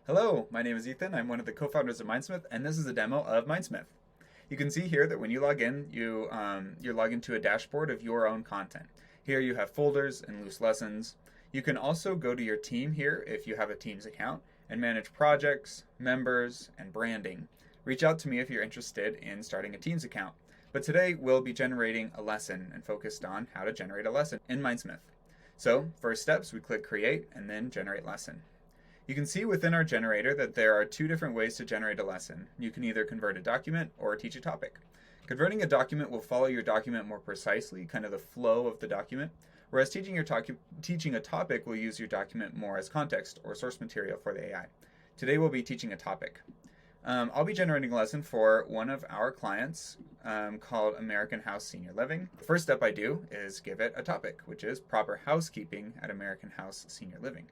Hello, my name is Ethan. I'm one of the co-founders of Mindsmith, and this is a demo of Mindsmith. You can see here that when you log in, you log into a dashboard of your own content. Here you have folders and loose lessons. You can also go to your team here if you have a Teams account and manage projects, members, and branding. Reach out to me if you're interested in starting a Teams account. But today we'll be generating a lesson and focused on how to generate a lesson in Mindsmith. So first steps, we click create and then generate lesson. You can see within our generator that there are two different ways to generate a lesson. You can either convert a document or teach a topic. Converting a document will follow your document more precisely, kind of the flow of the document, whereas teaching a topic will use your document more as context or source material for the AI. Today we'll be teaching a topic. I'll be generating a lesson for one of our clients called American House Senior Living. The first step I do is give it a topic, which is proper housekeeping at American House Senior Living.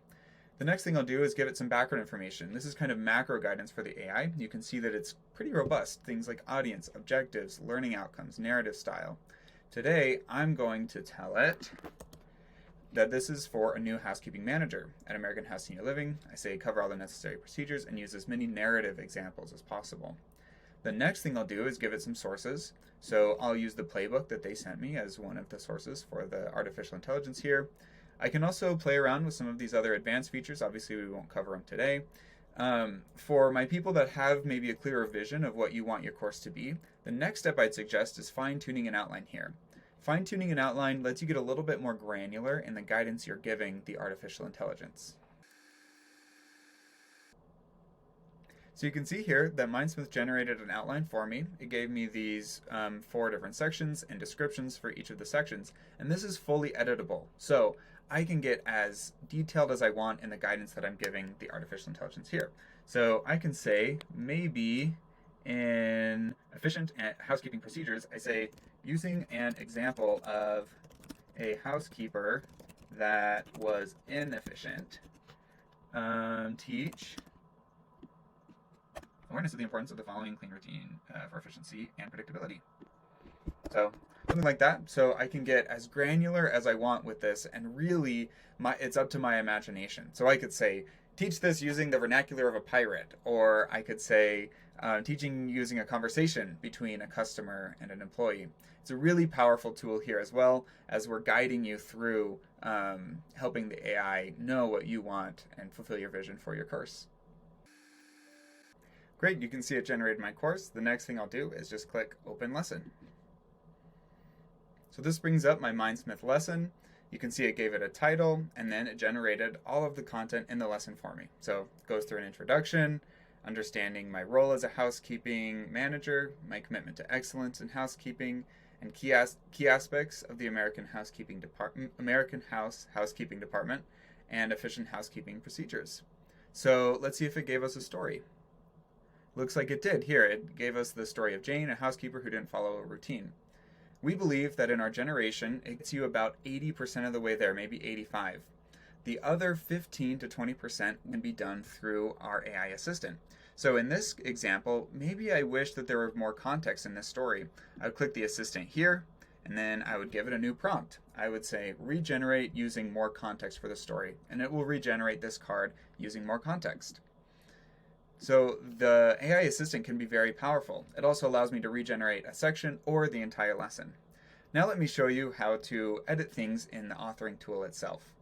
The next thing I'll do is give it some background information. This is kind of macro guidance for the AI. You can see that it's pretty robust. Things like audience, objectives, learning outcomes, narrative style. Today, I'm going to tell it that this is for a new housekeeping manager at American House Senior Living. I say cover all the necessary procedures and use as many narrative examples as possible. The next thing I'll do is give it some sources. So I'll use the playbook that they sent me as one of the sources for the artificial intelligence here. I can also play around with some of these other advanced features. Obviously, we won't cover them today. For my people that have maybe a clearer vision of what you want your course to be, the next step I'd suggest is fine-tuning an outline here. Fine-tuning an outline lets you get a little bit more granular in the guidance you're giving the artificial intelligence. So you can see here that Mindsmith generated an outline for me. It gave me these 4 different sections and descriptions for each of the sections. And this is fully editable. So I can get as detailed as I want in the guidance that I'm giving the artificial intelligence here. So I can say, maybe in efficient housekeeping procedures, I say, using an example of a housekeeper that was inefficient, teach awareness of the importance of the following clean routine for efficiency and predictability. So something like that. So I can get as granular as I want with this, and really it's up to my imagination. So I could say, teach this using the vernacular of a pirate, or I could say, teaching using a conversation between a customer and an employee. It's a really powerful tool here as well, as we're guiding you through helping the AI know what you want and fulfill your vision for your course. Great, you can see it generated my course. The next thing I'll do is just click Open Lesson. So this brings up my Mindsmith lesson. You can see it gave it a title, and then it generated all of the content in the lesson for me. So it goes through an introduction, understanding my role as a housekeeping manager, my commitment to excellence in housekeeping, and key aspects of the American House Housekeeping Department, and efficient housekeeping procedures. So let's see if it gave us a story. Looks like it did. Here, it gave us the story of Jane, a housekeeper who didn't follow a routine. We believe that in our generation, it gets you about 80% of the way there, maybe 85%. The other 15 to 20% can be done through our AI assistant. So in this example, maybe I wish that there were more context in this story. I would click the assistant here, and then I would give it a new prompt. I would say, regenerate using more context for the story, and it will regenerate this card using more context. So the AI assistant can be very powerful. It also allows me to regenerate a section or the entire lesson. Now let me show you how to edit things in the authoring tool itself.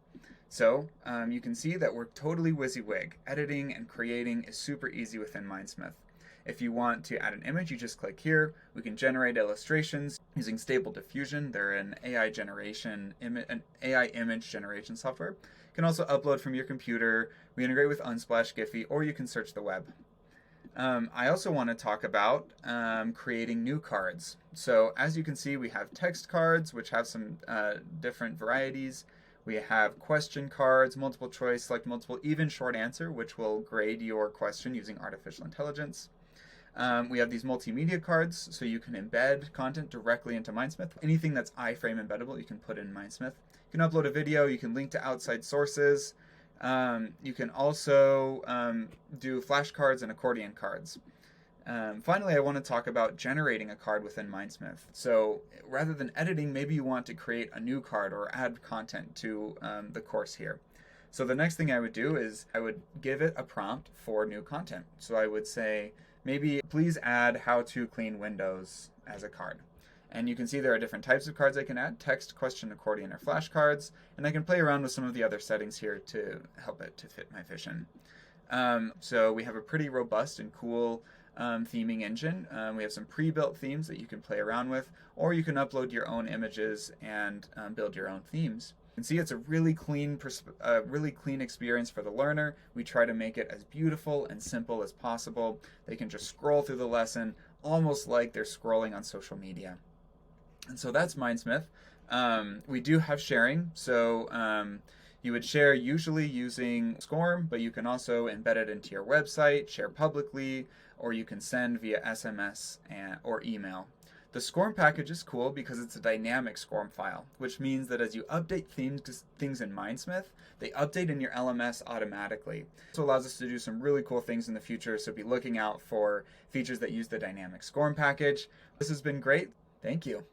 So you can see that we're totally WYSIWYG. Editing and creating is super easy within Mindsmith. If you want to add an image, you just click here. We can generate illustrations using Stable Diffusion. They're an AI image generation software. You can also upload from your computer. We integrate with Unsplash, Giphy, or you can search the web. I also want to talk about creating new cards. So as you can see, we have text cards, which have some different varieties. We have question cards, multiple choice, select multiple, even short answer, which will grade your question using artificial intelligence. We have these multimedia cards, so you can embed content directly into Mindsmith. Anything that's iframe embeddable, you can put in Mindsmith. You can upload a video, you can link to outside sources. You can also do flashcards and accordion cards. Finally, I want to talk about generating a card within Mindsmith. So rather than editing, maybe you want to create a new card or add content to the course here. So the next thing I would do is I would give it a prompt for new content. So I would say, maybe please add how to clean windows as a card. And you can see there are different types of cards I can add: text, question, accordion, or flashcards. And I can play around with some of the other settings here to help it to fit my vision. So we have a pretty robust and cool theming engine. We have some pre-built themes that you can play around with, or you can upload your own images and build your own themes. You can see it's a really clean experience for the learner. We try to make it as beautiful and simple as possible. They can just scroll through the lesson almost like they're scrolling on social media. And so that's Mindsmith. We do have sharing, so you would share usually using SCORM, but you can also embed it into your website, share publicly, or you can send via SMS or email. The SCORM package is cool because it's a dynamic SCORM file, which means that as you update things in Mindsmith, they update in your LMS automatically. This allows us to do some really cool things in the future, so be looking out for features that use the dynamic SCORM package. This has been great. Thank you.